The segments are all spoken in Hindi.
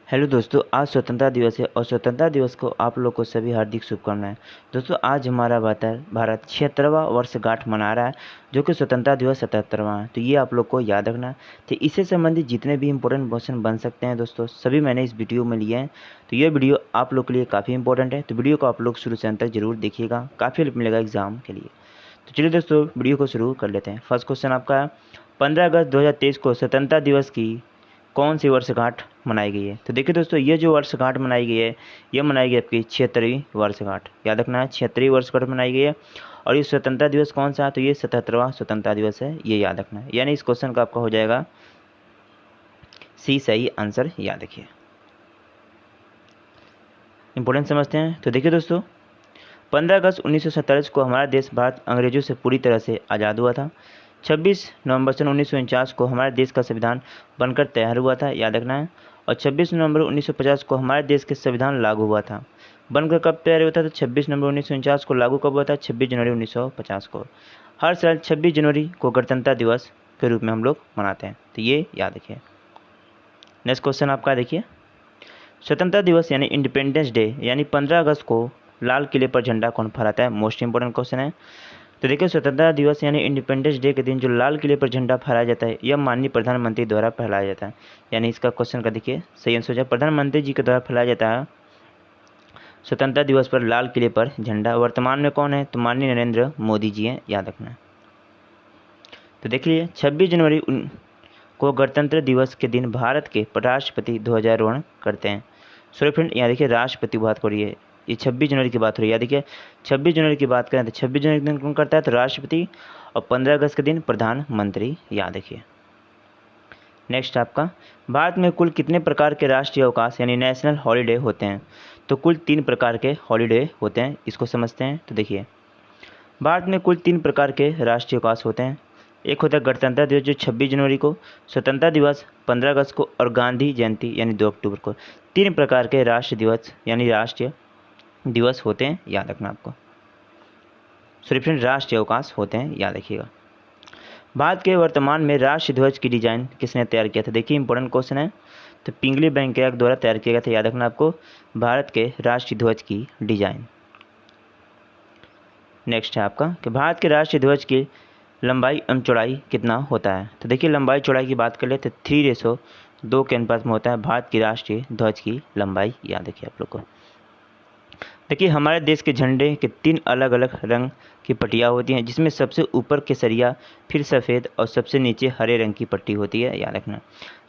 हेलो दोस्तों, आज स्वतंत्रता दिवस है और स्वतंत्रता दिवस को आप लोग को सभी हार्दिक शुभकामनाएं। दोस्तों, आज हमारा भारत 76वां वर्षगांठ मना रहा है, जो कि स्वतंत्रता दिवस 77वां है। तो ये आप लोग को याद रखना है। तो इससे संबंधित जितने भी इंपॉर्टेंट क्वेश्चन बन सकते हैं दोस्तों, सभी मैंने इस वीडियो में लिए हैं। तो ये वीडियो आप लोग के लिए काफ़ी इंपॉर्टेंट है, तो वीडियो को आप लोग शुरू से अंत तक जरूर देखिएगा, काफ़ी हेल्प मिलेगा एग्जाम के लिए। तो चलिए दोस्तों, वीडियो को शुरू कर लेते हैं। फर्स्ट क्वेश्चन आपका है, 15 अगस्त 2023 को स्वतंत्रता दिवस की कौन सी वर्षगांठ मनाई गई है? तो देखिए दोस्तों, ये जो वर्षगांठ मनाई गई है, ये मनाई गई आपकी 76वीं वर्षगांठ। याद रखना है, 76वीं वर्षगांठ मनाई गई है। और ये स्वतंत्रता दिवस कौन सा है? तो ये 77वां स्वतंत्रता दिवस है, ये याद रखना है। यानी इस क्वेश्चन का आपका हो जाएगा सी सही आंसर। याद रखिए, इंपॉर्टेंट समझते हैं। तो देखिए दोस्तों, 15 अगस्त 1947 को हमारा देश भारत अंग्रेजों से पूरी तरह से आज़ाद हुआ था। 26 नवंबर सन 1949 को हमारे देश का संविधान बनकर तैयार हुआ था। याद रखना है। और 26 नवंबर 1950 को हमारे देश के संविधान लागू हुआ था। बनकर कब तैयार हुआ था? तो 26 नवंबर 1949 को। लागू कब हुआ था? 26 जनवरी 1950 को। हर साल 26 जनवरी को गणतंत्र दिवस के रूप में हम लोग मनाते हैं, तो ये याद रखिए। नेक्स्ट क्वेश्चन आपका देखिए, स्वतंत्रता दिवस यानी इंडिपेंडेंस डे यानी 15 अगस्त को लाल किले पर झंडा कौन फहराता है? मोस्ट इंपॉर्टेंट क्वेश्चन है। तो देखिए, स्वतंत्रता दिवस यानी इंडिपेंडेंस डे के दिन जो लाल किले पर झंडा फहराया जाता है, यह माननीय प्रधानमंत्री द्वारा फहराया जाता है। यानी इसका क्वेश्चन का देखिए सही आंसर हो जाए, प्रधानमंत्री जी के द्वारा फहराया जाता है स्वतंत्रता दिवस पर लाल किले पर झंडा। वर्तमान में कौन है? तो माननीय नरेंद्र मोदी जी हैं, याद रखना है। तो देखिए, 26 जनवरी को गणतंत्र दिवस के दिन भारत के राष्ट्रपति ध्वजारोहण करते हैं। सॉरी फ्रेंड, यहाँ देखिए राष्ट्रपति बात हो रही है, ये 26 जनवरी की बात हो रही है। याद देखिए, 26 जनवरी की बात करें तो 26 जनवरी के दिन कौन करता है? तो राष्ट्रपति। और 15 अगस्त के दिन प्रधानमंत्री। याद रखिए। नेक्स्ट आपका, भारत में कुल कितने प्रकार के राष्ट्रीय अवकाश यानी नेशनल हॉलीडे होते हैं? तो कुल 3 प्रकार के हॉलीडे होते हैं, इसको समझते हैं। तो देखिए, भारत में कुल 3 प्रकार के राष्ट्रीय अवकाश होते हैं। एक होता है गणतंत्र दिवस जो 26 जनवरी को, स्वतंत्रता दिवस 15 अगस्त को, और गांधी जयंती यानी 2 अक्टूबर को। 3 प्रकार के राष्ट्रीय दिवस यानी राष्ट्रीय दिवस होते हैं, याद रखना आपको। सॉरी फ्रेंड, राष्ट्रीय अवकाश होते हैं, याद रखिएगा। भारत के वर्तमान में राष्ट्रीय ध्वज की डिजाइन किसने तैयार किया था? देखिए, इंपॉर्टेंट क्वेश्चन है। तो पिंगली वेंकैया द्वारा तैयार किया गया था, याद रखना आपको, भारत के राष्ट्रीय ध्वज की डिजाइन। नेक्स्ट है आपका कि भारत के राष्ट्रीय ध्वज की लंबाई एवं चौड़ाई कितना होता है? तो देखिए, लंबाई चौड़ाई की बात कर ले तो 3:2 के अनुपात में होता है भारत की राष्ट्रीय ध्वज की लंबाई। याद रखिए आप लोग को। देखिए, हमारे देश के झंडे के 3 अलग अलग रंग की पट्टियाँ होती हैं, जिसमें सबसे ऊपर केसरिया, फिर सफ़ेद और सबसे नीचे हरे रंग की पट्टी होती है। याद रखना,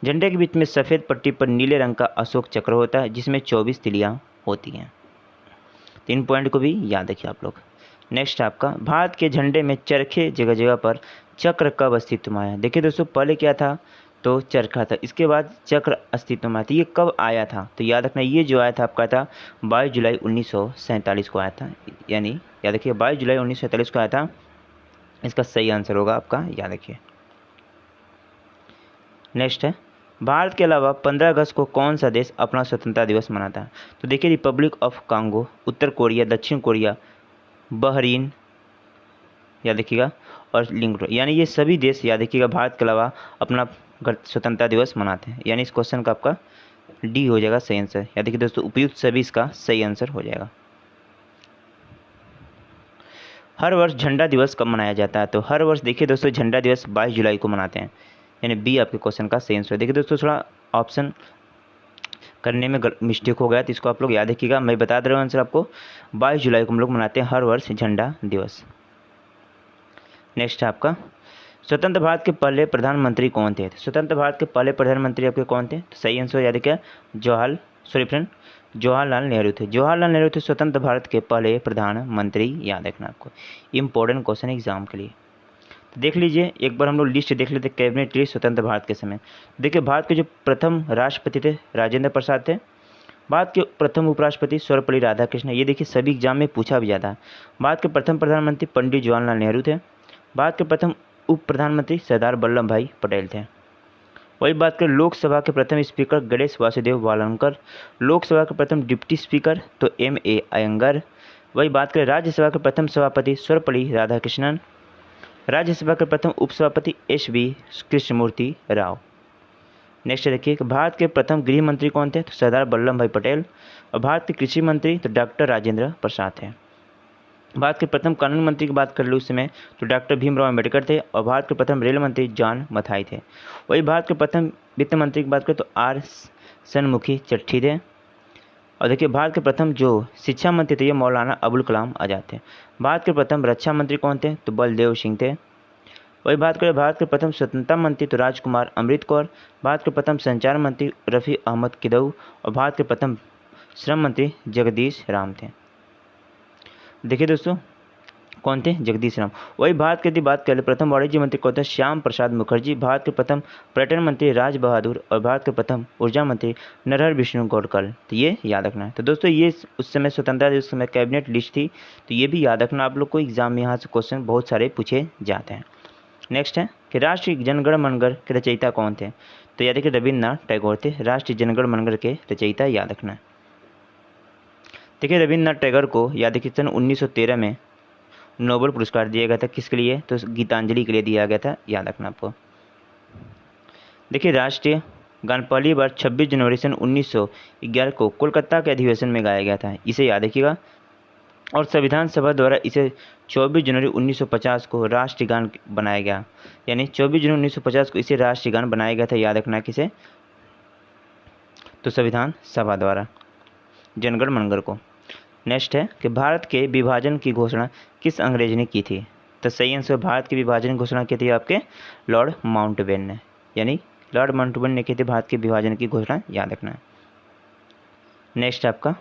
झंडे के बीच में सफ़ेद पट्टी पर नीले रंग का अशोक चक्र होता है, जिसमें 24 तिलियाँ होती हैं। 3 पॉइंट को भी याद रखिए आप लोग। नेक्स्ट आपका, भारत के झंडे में चरखे जगह जगह पर चक्र कब अस्तित्व में आया? देखिए दोस्तों, पहले क्या था? तो चरखा था, इसके बाद चक्र अस्तित्व में आया था। ये कब आया था? तो याद रखना, ये जो आया था आपका था 22 जुलाई 1947 को आया था। यानी याद रखिए, 22 जुलाई 1947 को आया था। इसका सही आंसर होगा आपका, याद रखिए। नेक्स्ट है, भारत के अलावा 15 अगस्त को कौन सा देश अपना स्वतंत्रता दिवस मनाता है? तो देखिए, Republic of Congo, Uttar Korea, दक्षिण कोरिया, बहरीन, याद रखिएगा, और लिंगडो, यानी ये सभी देश याद रखिएगा भारत के अलावा अपना स्वतंत्रता दिवस मनाते हैं। यानी इस क्वेश्चन का आपका डी हो जाएगा सही आंसर। याद रखिए दोस्तों, उपयुक्त सभी इसका सही आंसर हो जाएगा। हर वर्ष झंडा दिवस कब मनाया जाता है? तो हर वर्ष देखिए दोस्तों, झंडा दिवस 22 जुलाई को मनाते हैं। यानी बी आपके क्वेश्चन का सही आंसर है। देखिए दोस्तों, थोड़ा ऑप्शन करने में मिस्टेक हो गया, तो इसको आप लोग याद रखिएगा। मैं बता दे रहा हूँ आंसर आपको, 22 जुलाई को हम लोग मनाते हैं हर वर्ष झंडा दिवस। नेक्स्ट है आपका, स्वतंत्र भारत के पहले प्रधानमंत्री कौन थे? स्वतंत्र भारत के पहले प्रधानमंत्री आपके कौन थे? तो सही आंसर याद रखिए, जवाहरलाल नेहरू थे। जवाहरलाल नेहरू थे स्वतंत्र भारत के पहले प्रधानमंत्री। याद रखना आपको, इंपॉर्टेंट क्वेश्चन एग्जाम के लिए। तो देख लीजिए, एक बार हम लोग लिस्ट देख लेते कैबिनेट लिस्ट स्वतंत्र भारत के समय। देखिए, भारत के जो प्रथम राष्ट्रपति थे राजेंद्र प्रसाद थे। भारत के प्रथम उपराष्ट्रपति सर्वपल्ली राधाकृष्णन, ये देखिए सभी एग्जाम में पूछा भी जाता है। भारत के प्रथम प्रधानमंत्री पंडित जवाहरलाल नेहरू थे। भारत के प्रथम उप प्रधानमंत्री सरदार वल्लभ भाई पटेल थे। वही बात करें लोकसभा के प्रथम स्पीकर गणेश वासुदेव वालनकर। लोकसभा के प्रथम डिप्टी स्पीकर तो M.A. अयंगर। वही बात करें राज्यसभा के प्रथम सभापति सर्वपल्ली राधाकृष्णन। राज्यसभा के प्रथम उपसभापति S.V. कृष्णमूर्ति राव। नेक्स्ट देखिए कि भारत के प्रथम गृह मंत्री कौन थे? तो सरदार वल्लभ भाई पटेल। और भारत के कृषि मंत्री तो डॉक्टर राजेंद्र प्रसाद थे। भारत के प्रथम कानून मंत्री की बात कर लो उस समय तो डॉक्टर भीमराव अम्बेडकर थे। और भारत के प्रथम रेल मंत्री जॉन मथाई थे। वही भारत के प्रथम वित्त मंत्री की बात करें तो आर सन्मुखी चट्टी थे। और देखिए भारत के प्रथम जो शिक्षा मंत्री थे ये मौलाना अबुल कलाम आज़ाद थे। भारत के प्रथम रक्षा मंत्री कौन थे? तो बलदेव सिंह थे। वही बात करें भारत के प्रथम स्वतंत्रता मंत्री तो राजकुमार अमृत कौर। भारत के प्रथम संचार मंत्री रफ़ी अहमद किदऊ। और भारत के प्रथम श्रम मंत्री जगदीश राम थे। देखिए दोस्तों कौन थे? जगदीश राम। वही भारत की यदि बात करें प्रथम वाणिज्य मंत्री कौन थे? श्याम प्रसाद मुखर्जी। भारत के प्रथम पर्यटन मंत्री राज बहादुर। और भारत के प्रथम ऊर्जा मंत्री नरहर विष्णु गौडकल। तो ये याद रखना है। तो दोस्तों ये उस समय स्वतंत्रता दिवस समय कैबिनेट लिस्ट थी, तो ये भी याद रखना आप लोग को। एग्जाम में यहाँ से क्वेश्चन बहुत सारे पूछे जाते हैं। नेक्स्ट है कि राष्ट्रीय जनगण मनगढ़ के रचयिता कौन थे? तो याद रखिए रविन्द्रनाथ टैगोर थे राष्ट्रीय जनगण मनगढ़ के रचयिता, याद रखना है। देखिए रविन्द्रनाथ टैगोर को याद रखिए सन 1913 में नोबेल पुरस्कार दिया गया था। किसके लिए? तो गीतांजलि के लिए दिया गया था, याद रखना आपको। देखिए राष्ट्रीय गान पहली बार 26 जनवरी सन 1911 को कोलकाता के अधिवेशन में गाया गया था, इसे याद रखिएगा। और संविधान सभा द्वारा इसे 24 जनवरी 1950 को राष्ट्रीय गान बनाया गया, यानी 24 जनवरी 1950 को इसे राष्ट्रीय गान बनाया गया था, याद रखना किसे? तो संविधान सभा द्वारा जनगण मनगढ़ को। नेक्स्ट है कि भारत के विभाजन की घोषणा किस अंग्रेज ने की थी? तो सही आंसर भारत के विभाजन की घोषणा की थी आपके लॉर्ड माउंटबेटन ने, यानी लॉर्ड माउंटबेटन ने की थी भारत के विभाजन की घोषणा, याद रखना है। नेक्स्ट आपका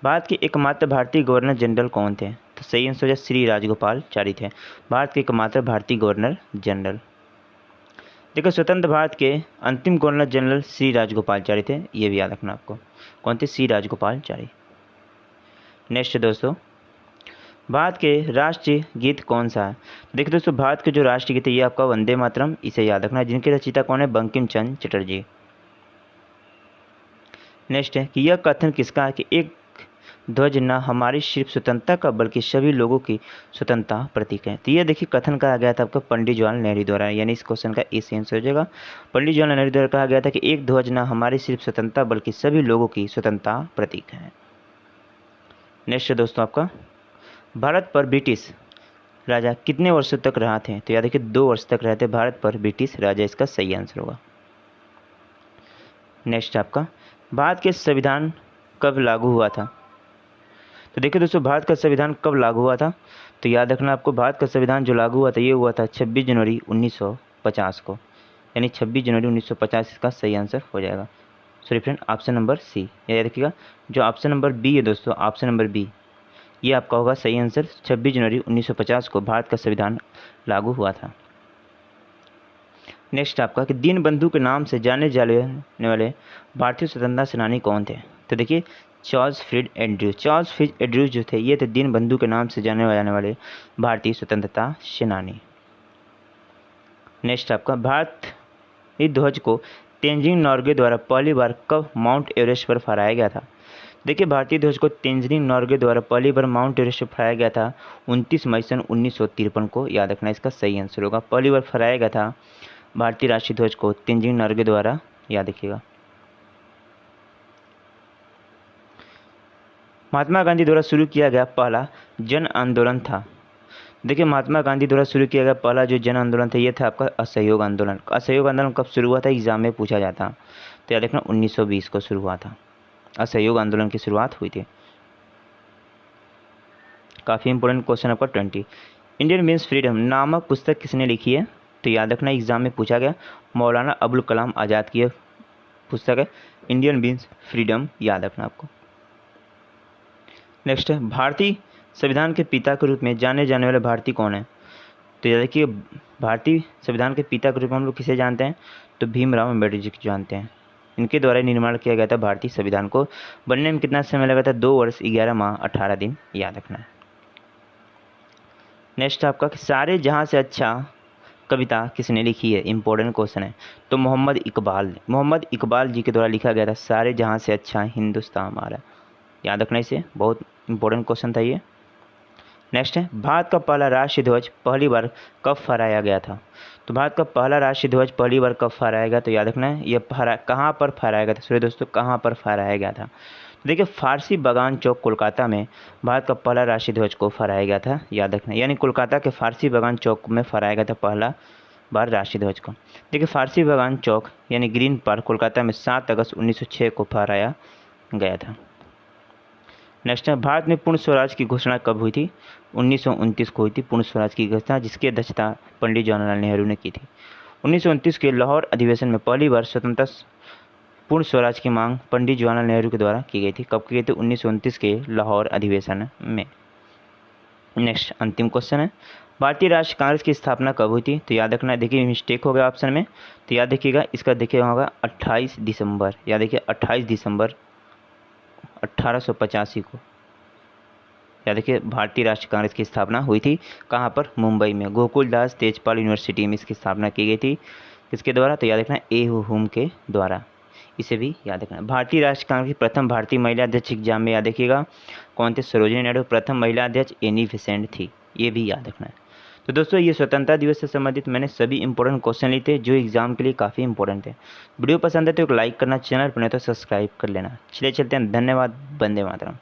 भारत के एकमात्र भारतीय गवर्नर जनरल कौन थे? तो सही आंसर श्री राजगोपालचारी थे, भारत के एकमात्र भारतीय गवर्नर जनरल। देखो स्वतंत्र भारत के अंतिम गवर्नर जनरल श्री राजगोपालचारी थे, ये भी याद रखना आपको। कौन थे? श्री राजगोपालचारी। नेक्स्ट दोस्तों भारत के राष्ट्रीय गीत कौन सा है? देखिए दोस्तों भारत के जो राष्ट्रीय गीत है ये आपका वंदे मातरम, इसे याद रखना है, जिनके रचयिता कौन है? बंकिम चंद्र चटर्जी। नेक्स्ट है कि यह कथन किसका है कि एक ध्वज न हमारी सिर्फ स्वतंत्रता का बल्कि सभी लोगों की स्वतंत्रता प्रतीक है। तो ये देखिए कथन कहा गया था आपका पंडित जवाहरलाल नेहरू द्वारा, यानी इस क्वेश्चन का ए आंसर हो जाएगा। पंडित जवाहरलाल नेहरू द्वारा कहा गया था कि एक ध्वज न हमारी सिर्फ स्वतंत्रता बल्कि सभी लोगों की स्वतंत्रता प्रतीक है। नेक्स्ट दोस्तों आपका भारत पर ब्रिटिश राजा कितने वर्षों तक रहा थे? तो याद रखिए 2 वर्ष तक रहे थे भारत पर ब्रिटिश राजा, इसका सही आंसर होगा। नेक्स्ट आपका भारत के संविधान कब लागू हुआ था? तो देखिए दोस्तों भारत का संविधान कब लागू हुआ था? तो याद रखना आपको भारत का संविधान जो लागू हुआ था ये हुआ था 26 जनवरी 1950 को, यानी 26 जनवरी 1950 इसका सही आंसर हो जाएगा। Sorry friend option number C, याद रखिएगा जो ऑप्शन नंबर बी है दोस्तों, ऑप्शन नंबर बी ये आपका होगा सही आंसर। 26 जनवरी 1950 को भारत का संविधान लागू हुआ था। नेक्स्ट आपका कि दीनबंधु के नाम से जाने जाने वाले भारतीय स्वतंत्रता सेनानी कौन थे? तो देखिए Charles Freer Andrews. Charles Freer Andrews जो थे ये थे दीनबंधु के नाम से जाने वाले भारतीय स्वतंत्रता सेनानी। नेक्स्ट आपका भारतीय ध्वज को तेंजिंग नॉर्गे द्वारा पहली बार कब माउंट एवरेस्ट पर फहराया गया था? देखिए भारतीय ध्वज को तेंजिंग नॉर्गे द्वारा पहली बार माउंट एवरेस्ट पर फहराया गया था 29 मई सन 1953 को, याद रखना इसका सही आंसर होगा। पहली बार फहराया गया था भारतीय राष्ट्रीय ध्वज को तेंजिंग नॉर्गे द्वारा, याद रखिएगा। महात्मा गांधी द्वारा शुरू किया गया पहला जन आंदोलन था? देखिए महात्मा गांधी द्वारा शुरू किया गया पहला जो जन आंदोलन था ये था आपका असहयोग आंदोलन। असहयोग आंदोलन कब शुरू हुआ था? एग्जाम में पूछा जाता, तो याद रखना 1920 को शुरू हुआ था, असहयोग आंदोलन की शुरुआत हुई थी। काफ़ी इंपॉर्टेंट क्वेश्चन आपका 20। इंडियन मीन्स फ्रीडम नामक पुस्तक किसने लिखी है? तो याद रखना एग्जाम में पूछा गया, मौलाना अबुल कलाम आज़ाद की पुस्तक है इंडियन मीन्स फ्रीडम, याद रखना आपको। नेक्स्ट है भारतीय संविधान के पिता के रूप में जाने जाने वाले भारतीय कौन है? तो याद रखिए भारतीय संविधान के पिता के रूप में हम लोग किसे जानते हैं? तो भीमराव अम्बेडकर जी को जानते हैं। इनके द्वारा निर्माण किया गया था भारतीय संविधान को बनने में कितना समय लगा था? 2 वर्ष 11 माह 18 दिन, याद रखना है। नेक्स्ट आपका सारे जहां से अच्छा कविता किसने लिखी है? इंपॉर्टेंट क्वेश्चन है। तो मोहम्मद इकबाल जी के द्वारा लिखा गया था सारे जहां से अच्छा हिंदुस्तान हमारा, याद रखना इसे, बहुत इंपॉर्टेंट क्वेश्चन था ये। नेक्स्ट है भारत का पहला राष्ट्रीय ध्वज पहली बार कब फहराया गया था। तो भारत का पहला राष्ट्रीय ध्वज पहली बार कब फहराया गया, तो याद रखना है ये कहाँ पर फहराया गया था। सॉरी दोस्तों, कहाँ पर फहराया गया था। तो देखिए फारसी बागान चौक कोलकाता में भारत का पहला राष्ट्रीय ध्वज को फहराया गया था, याद रखना। यानी कोलकाता के फारसी बागान चौक में फहराया गया था पहला बार राष्ट्रीय ध्वज को। देखिए फारसी बागान चौक यानी ग्रीन पार्क कोलकाता में 7 अगस्त 1906 को फहराया गया था। नेक्स्ट है भारत में पूर्ण स्वराज की घोषणा कब हुई थी। 1929 को हुई थी पूर्ण स्वराज की घोषणा, जिसकी अध्यक्षता पंडित जवाहरलाल नेहरू ने की थी। 1929 के लाहौर अधिवेशन में पहली बार स्वतंत्रता पूर्ण स्वराज की मांग पंडित जवाहरलाल नेहरू के द्वारा की गई थी। कब की गई थी? 1929 के लाहौर अधिवेशन में। नेक्स्ट अंतिम क्वेश्चन है भारतीय राष्ट्रीय कांग्रेस की स्थापना कब हुई थी। तो याद रखना, देखिए मिस्टेक हो गया ऑप्शन में, तो याद रखिएगा इसका देखिए होगा 28 दिसंबर। याद रखिए 28 दिसंबर 1885 को याद रखिए भारतीय राष्ट्रीय कांग्रेस की स्थापना हुई थी। कहाँ पर? मुंबई में गोकुलदास तेजपाल यूनिवर्सिटी में इसकी स्थापना की गई थी। किसके द्वारा? तो याद रखना ए हुम के द्वारा। इसे भी याद रखना। भारतीय राष्ट्रीय कांग्रेस की प्रथम भारतीय महिला अध्यक्ष एग्जाम में याद रखिएगा कौन थे? सरोजिनी नायडू। प्रथम महिला अध्यक्ष एनी बेसेंट थी, ये भी याद रखना है। तो दोस्तों ये स्वतंत्रता दिवस से संबंधित मैंने सभी इंपॉर्टेंट क्वेश्चन लिए थे जो एग्जाम के लिए काफ़ी इंपॉर्टेंट थे। वीडियो पसंद है तो एक लाइक करना, चैनल पर नहीं तो सब्सक्राइब कर लेना। चलिए चलते हैं, धन्यवाद, वंदे मातरम।